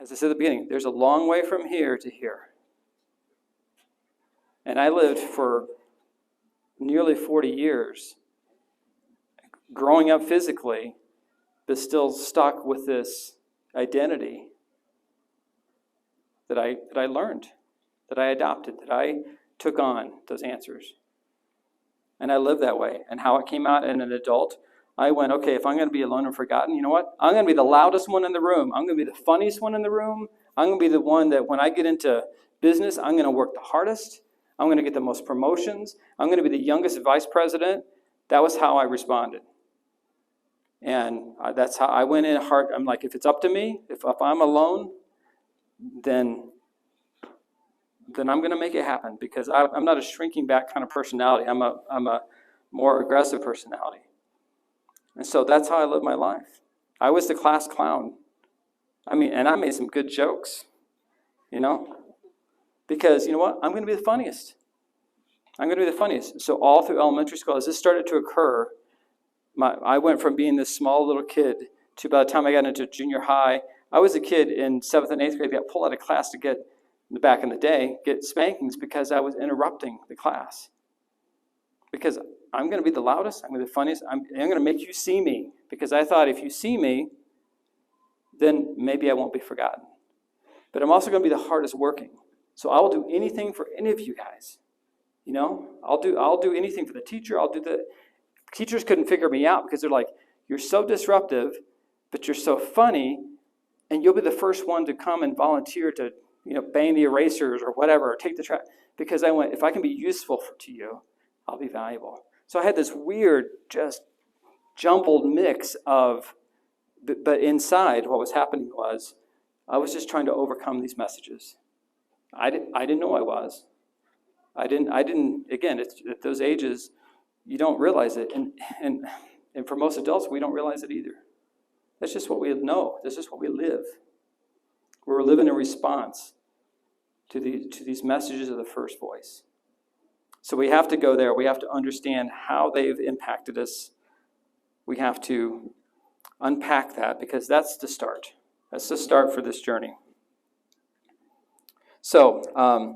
As I said at the beginning, there's a long way from here to here. And I lived for nearly 40 years growing up physically, but still stuck with this identity that I learned, that I adopted, that I took on those answers. And I lived that way. And how it came out in an adult, I went, okay, if I'm going to be alone and forgotten, you know what? I'm going to be the loudest one in the room. I'm going to be the funniest one in the room. I'm going to be the one that when I get into business, I'm going to work the hardest. I'm going to get the most promotions. I'm going to be the youngest vice president. That was how I responded. And that's how I went in hard. I'm like, if it's up to me, if I'm alone, then I'm going to make it happen, because I'm not a shrinking back kind of personality. I'm a more aggressive personality. And so that's how I lived my life. I was the class clown. And I made some good jokes, because you know what? I'm going to be the funniest. I'm going to be the funniest. So all through elementary school, as this started to occur, I went from being this small little kid to, by the time I got into junior high, I was a kid in 7th and 8th grade that got pulled out of class to get, back in the day, get spankings because I was interrupting the class. Because I'm going to be the loudest, I'm going to be the funniest, I'm going to make you see me. Because I thought if you see me, then maybe I won't be forgotten. But I'm also going to be the hardest working. So I will do anything for any of you guys. I'll do anything for the teacher. Teachers couldn't figure me out because they're like, you're so disruptive, but you're so funny, and you'll be the first one to come and volunteer to, bang the erasers or whatever, or take the trash. Because I went, if I can be useful to you, I'll be valuable. So I had this weird, just jumbled mix of, but inside what was happening was, I was just trying to overcome these messages. I didn't know I was. I didn't. Again, it's, at those ages, you don't realize it. And for most adults, we don't realize it either. That's just what we know. That's just what we live. We're living in response to these messages of the first voice. So we have to go there. We have to understand how they've impacted us. We have to unpack that, because that's the start. That's the start for this journey. So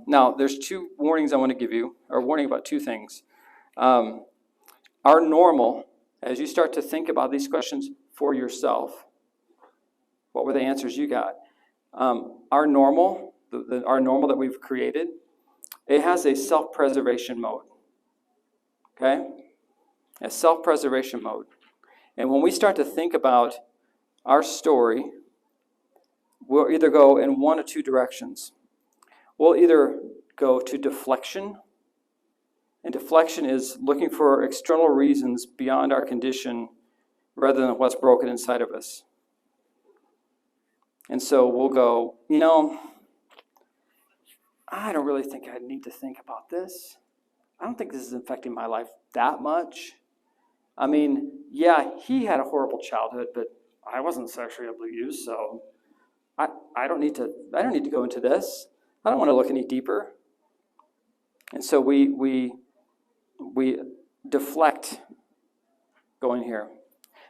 now there's two warnings I want to give you, or warning about two things. Our normal, as you start to think about these questions for yourself, what were the answers you got? Our normal, our normal that we've created, it has a self-preservation mode. Okay? A self-preservation mode. And when we start to think about our story, we'll either go in one of two directions. We'll either go to deflection, and deflection is looking for external reasons beyond our condition rather than what's broken inside of us. And so we'll go, I don't really think I need to think about this. I don't think this is affecting my life that much. Yeah, he had a horrible childhood, but I wasn't sexually abused, so I don't need to go into this. I don't want to look any deeper. And so we deflect going here.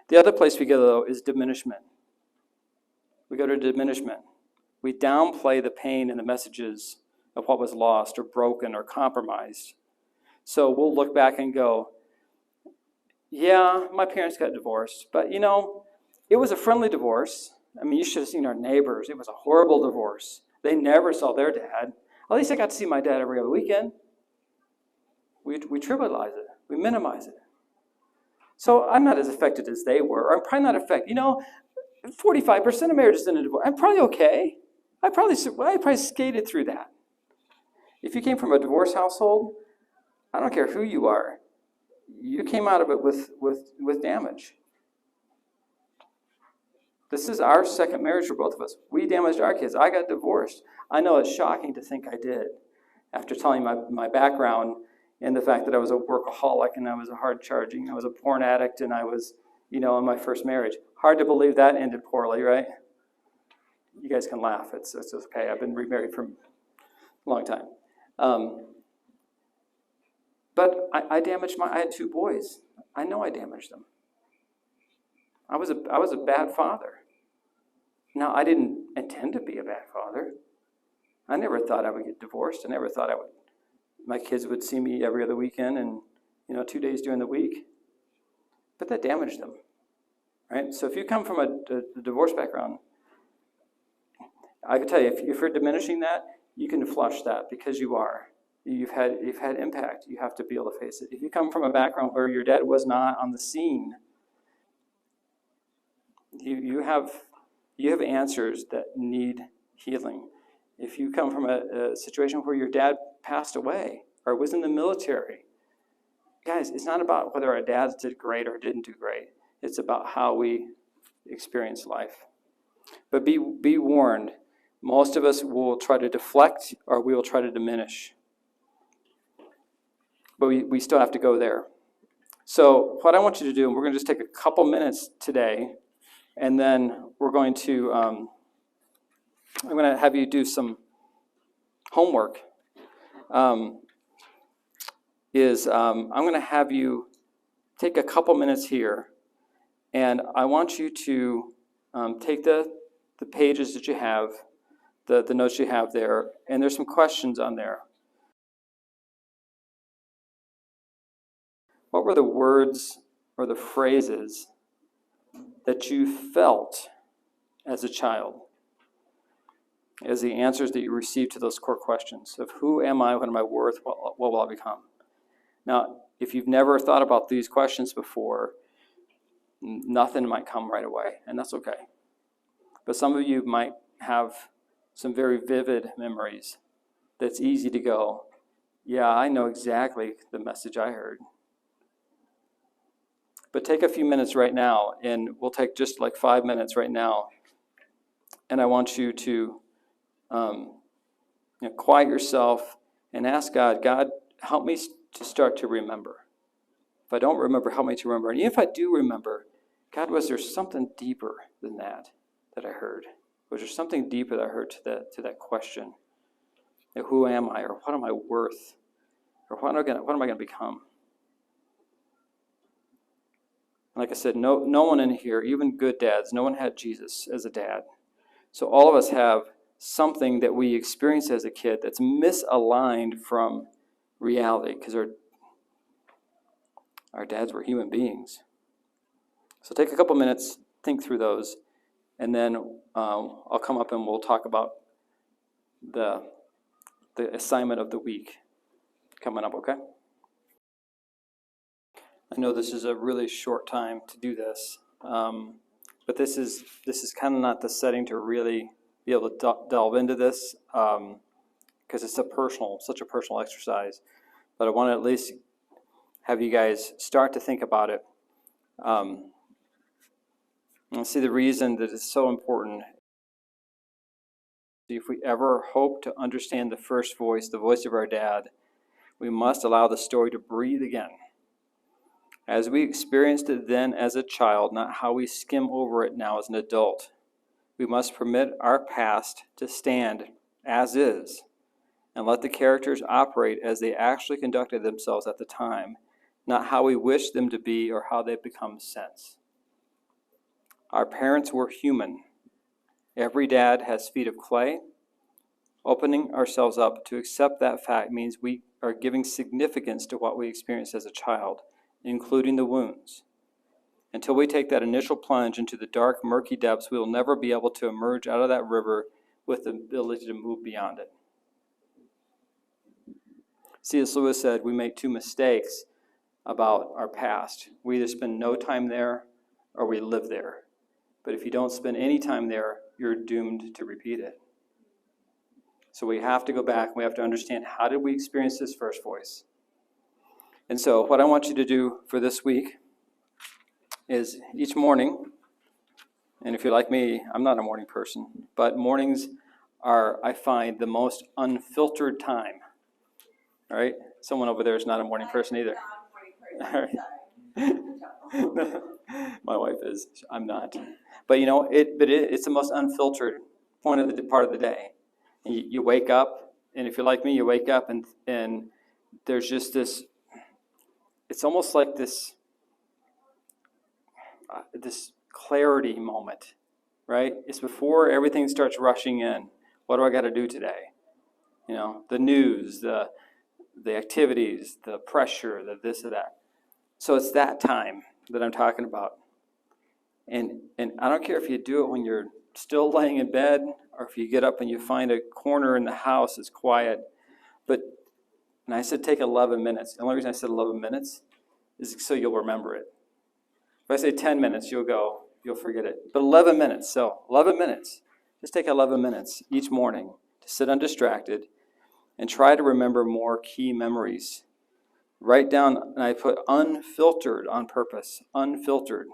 The other place we go, though, is diminishment. We go to diminishment. We downplay the pain and the messages of what was lost or broken or compromised. So we'll look back and go, yeah, my parents got divorced, but it was a friendly divorce. You should have seen our neighbors. It was a horrible divorce. They never saw their dad. At least I got to see my dad every other weekend. We trivialize it. We minimize it. So I'm not as affected as they were. I'm probably not affected. 45% of marriages end in divorce. I'm probably okay. I probably skated through that. If you came from a divorce household, I don't care who you are, you came out of it with damage. This is our second marriage for both of us. We damaged our kids. I got divorced. I know it's shocking to think I did, after telling my background and the fact that I was a workaholic and I was a hard charging, I was a porn addict, and I was, in my first marriage. Hard to believe that ended poorly, right? You guys can laugh. It's okay. I've been remarried for a long time. But I had 2 boys. I know I damaged them. I was a bad father. Now, I didn't intend to be a bad father. I never thought I would get divorced. I never thought my kids would see me every other weekend and, 2 days during the week. But that damaged them, right? So if you come from a divorce background, I can tell you, if you're diminishing that, you can flush that because you are. You've had impact. You have to be able to face it. If you come from a background where your dad was not on the scene, you have answers that need healing. If you come from a situation where your dad passed away or was in the military, guys, it's not about whether our dads did great or didn't do great. It's about how we experience life. But be warned, most of us will try to deflect or we will try to diminish. But we still have to go there. So what I want you to do, and we're going to just take a couple minutes today, and then we're going to, I'm going to have you do some homework. I'm going to have you take a couple minutes here, and I want you to take the pages that you have, the notes you have there, and there's some questions on there. What were the words or the phrases that you felt as a child, as the answers that you received to those core questions of who am I, what am I worth, what will I become? Now, if you've never thought about these questions before, nothing might come right away, and that's okay. But some of you might have some very vivid memories that's easy to go, yeah, I know exactly the message I heard. But take a few minutes right now, and we'll take just like 5 minutes right now. And I want you to quiet yourself and ask God, help me to start to remember. If I don't remember, help me to remember. And even if I do remember, God, was there something deeper than that I heard? Was there something deeper that I heard to that question? Who am I, or what am I worth? Or what am I going to become? Like I said, no one in here, even good dads, no one had Jesus as a dad. So all of us have something that we experienced as a kid that's misaligned from reality because our dads were human beings. So take a couple minutes, think through those, and then I'll come up and we'll talk about the assignment of the week coming up, okay? I know this is a really short time to do this, but this is kind of not the setting to really be able to delve into this because it's such a personal exercise. But I want to at least have you guys start to think about it and see the reason that it's so important. If we ever hope to understand the first voice, the voice of our dad, we must allow the story to breathe again. As we experienced it then as a child, not how we skim over it now as an adult. We must permit our past to stand as is and let the characters operate as they actually conducted themselves at the time, not how we wish them to be or how they've become since. Our parents were human. Every dad has feet of clay. Opening ourselves up to accept that fact means we are giving significance to what we experienced as a child, including the wounds. Until we take that initial plunge into the dark, murky depths, we will never be able to emerge out of that river with the ability to move beyond it. C.S. Lewis said, we make 2 mistakes about our past. We either spend no time there or we live there. But if you don't spend any time there, you're doomed to repeat it. So we have to go back. We have to understand, how did we experience this first voice? And so what I want you to do for this week is each morning, and if you're like me, I'm not a morning person, but mornings are, I find, the most unfiltered time. All right? Someone over there is not a morning person either. All right. My wife is. I'm not. But it's the most unfiltered part of the day. And you wake up, and if you're like me, you wake up and there's just this it's almost like this clarity moment, right? It's before everything starts rushing in. What do I got to do today? The news, the activities, the pressure, the this or that. So it's that time that I'm talking about. And I don't care if you do it when you're still laying in bed or if you get up and you find a corner in the house that's quiet. And I said take 11 minutes. The only reason I said 11 minutes is so you'll remember it. If I say 10 minutes, you'll forget it. But 11 minutes, so 11 minutes. Just take 11 minutes each morning to sit undistracted and try to remember more key memories. Write down, and I put unfiltered on purpose, unfiltered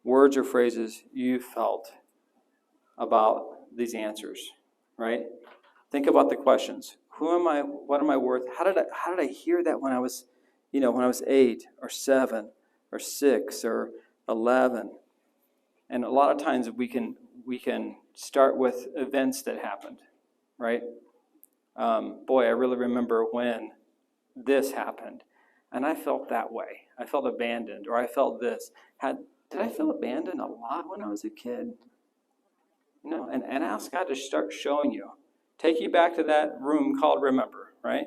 words or phrases you felt about these answers, right? Think about the questions. Who am I? What am I worth? How did I hear that when I was 8 or 7 or 6 or 11? And a lot of times we can start with events that happened, right? Boy, I really remember when this happened, and I felt that way. I felt abandoned, or I felt this. Did I feel abandoned a lot when I was a kid? And ask God to start showing you. Take you back to that room called remember, right?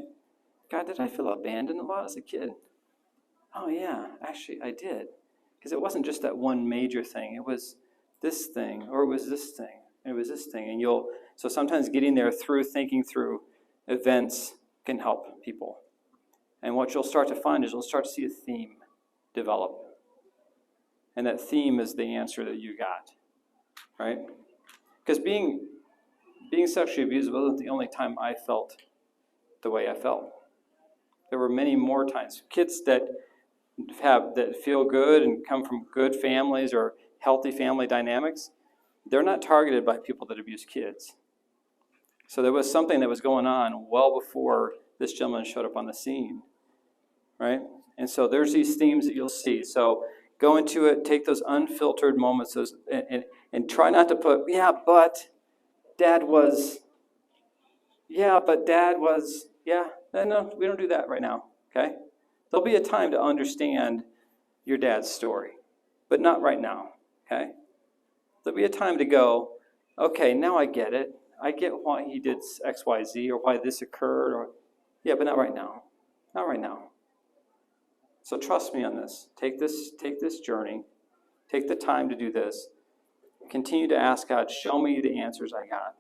God, did I feel abandoned a lot as a kid? Oh yeah, actually I did. Because it wasn't just that one major thing. It was this thing, or it was this thing, and it was this thing. So sometimes getting there through thinking through events can help people. And what you'll start to find is you'll start to see a theme develop. And that theme is the answer that you got, right? Because being sexually abused wasn't the only time I felt the way I felt. There were many more times. Kids that feel good and come from good families or healthy family dynamics, they're not targeted by people that abuse kids. So there was something that was going on well before this gentleman showed up on the scene, right? And so there's these themes that you'll see. So go into it, take those unfiltered moments, and try not to put, but Dad was. No, we don't do that right now, okay? There'll be a time to understand your dad's story, but not right now, okay? There'll be a time to go, okay, now I get it. I get why he did X, Y, Z, or why this occurred, but not right now. Not right now. So trust me on this. Take this journey. Take the time to do this. Continue to ask God, show me the answers I got.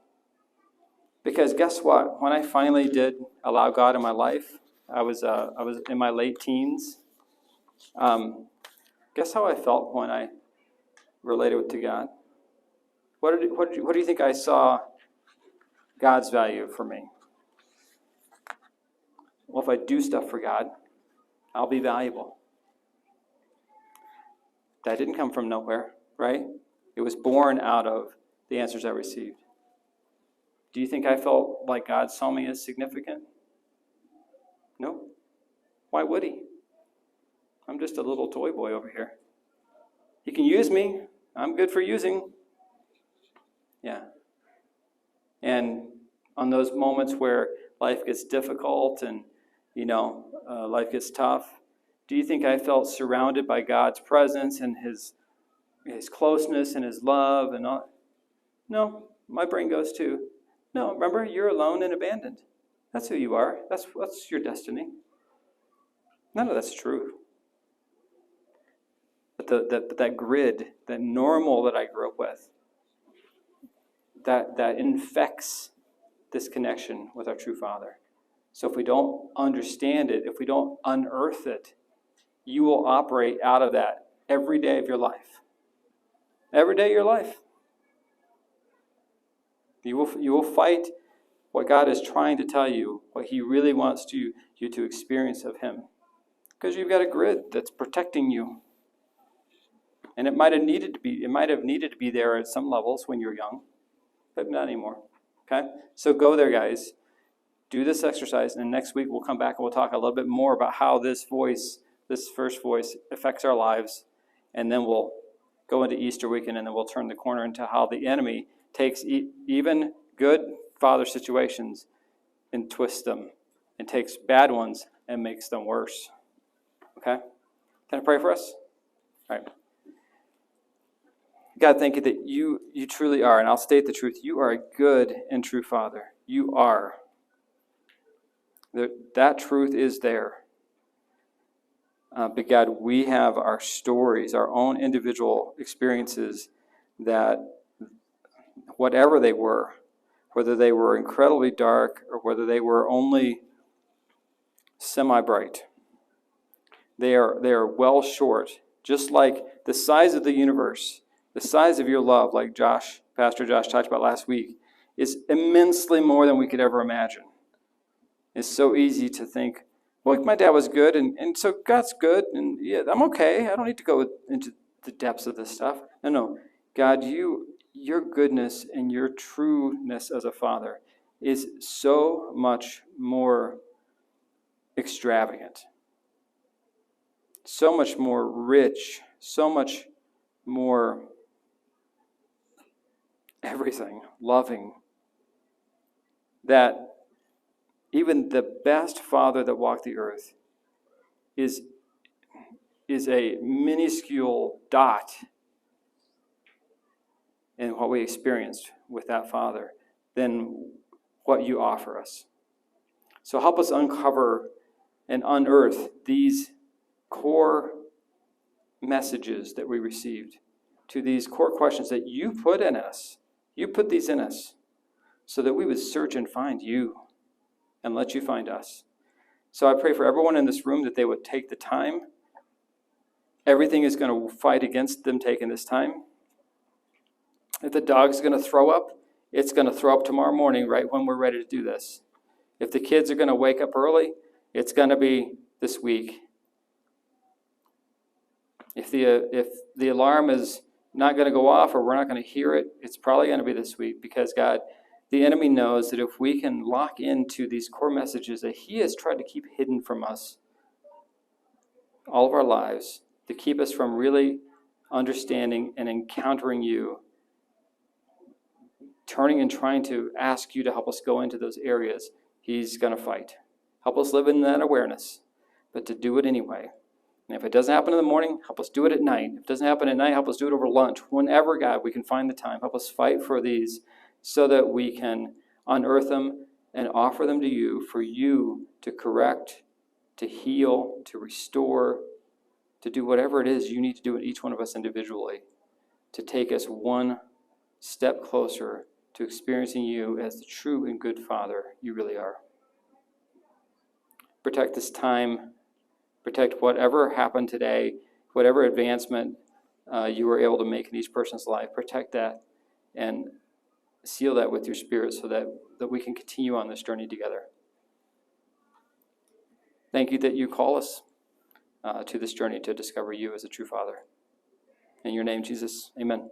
Because guess what? When I finally did allow God in my life, I was in my late teens. Guess how I felt when I related to God? What do you think I saw God's value for me? Well, if I do stuff for God, I'll be valuable. That didn't come from nowhere, right? It was born out of the answers I received. Do you think I felt like God saw me as significant? No. Why would he? I'm just a little toy boy over here. He can use me. I'm good for using. Yeah. And on those moments where life gets difficult and, life gets tough, do you think I felt surrounded by God's presence and his closeness and his love and all? No. My brain goes to, no, remember, you're alone and abandoned. That's who you are. That's your destiny. None of that's true. But that grid, that normal that I grew up with, that infects this connection with our true Father. So if we don't understand it, if we don't unearth it, you will operate out of that every day of your life. Every day of your life. You will fight what God is trying to tell you, what he really wants you to experience of him. Because you've got a grid that's protecting you. And it might have needed to be there at some levels when you're young, but not anymore. Okay? So go there, guys. Do this exercise, and next week we'll come back and we'll talk a little bit more about how this first voice affects our lives, and then we'll go into Easter weekend, and then we'll turn the corner into how the enemy takes even good father situations and twists them, and takes bad ones and makes them worse. Okay? Can I pray for us? All right. God, thank you that you truly are, and I'll state the truth, you are a good and true Father. You are. That truth is there. But God, we have our stories, our own individual experiences that, whatever they were, whether they were incredibly dark or whether they were only semi-bright, they are well short, just like the size of the universe, the size of your love, like Pastor Josh talked about last week, is immensely more than we could ever imagine. It's so easy to think, well, my dad was good, and so God's good, and yeah, I'm okay. I don't need to go into the depths of this stuff. No. God, your goodness and your trueness as a father is so much more extravagant, so much more rich, so much more everything, loving, that even the best father that walked the earth is a minuscule dot in what we experienced with that Father than what you offer us. So help us uncover and unearth these core messages that we received, to these core questions that you put in us. You put these in us so that we would search and find you and let you find us. So I pray for everyone in this room that they would take the time. Everything is going to fight against them taking this time. If the dog's going to throw up, it's going to throw up tomorrow morning right when we're ready to do this. If the kids are going to wake up early, it's going to be this week. If the alarm is not going to go off or we're not going to hear it, it's probably going to be this week, because God, the enemy knows that if we can lock into these core messages that he has tried to keep hidden from us all of our lives, to keep us from really understanding and encountering you, turning and trying to ask you to help us go into those areas, he's going to fight. Help us live in that awareness, but to do it anyway. And if it doesn't happen in the morning, help us do it at night. If it doesn't happen at night, help us do it over lunch. Whenever, God, we can find the time, help us fight for these so that we can unearth them and offer them to you for you to correct, to heal, to restore, to do whatever it is you need to do in each one of us individually, to take us one step closer to experiencing you as the true and good Father you really are. Protect this time. Protect whatever happened today, whatever advancement you were able to make in each person's life. Protect that and seal that with your Spirit so that we can continue on this journey together. Thank you that you call us to this journey to discover you as a true Father. In your name, Jesus, amen.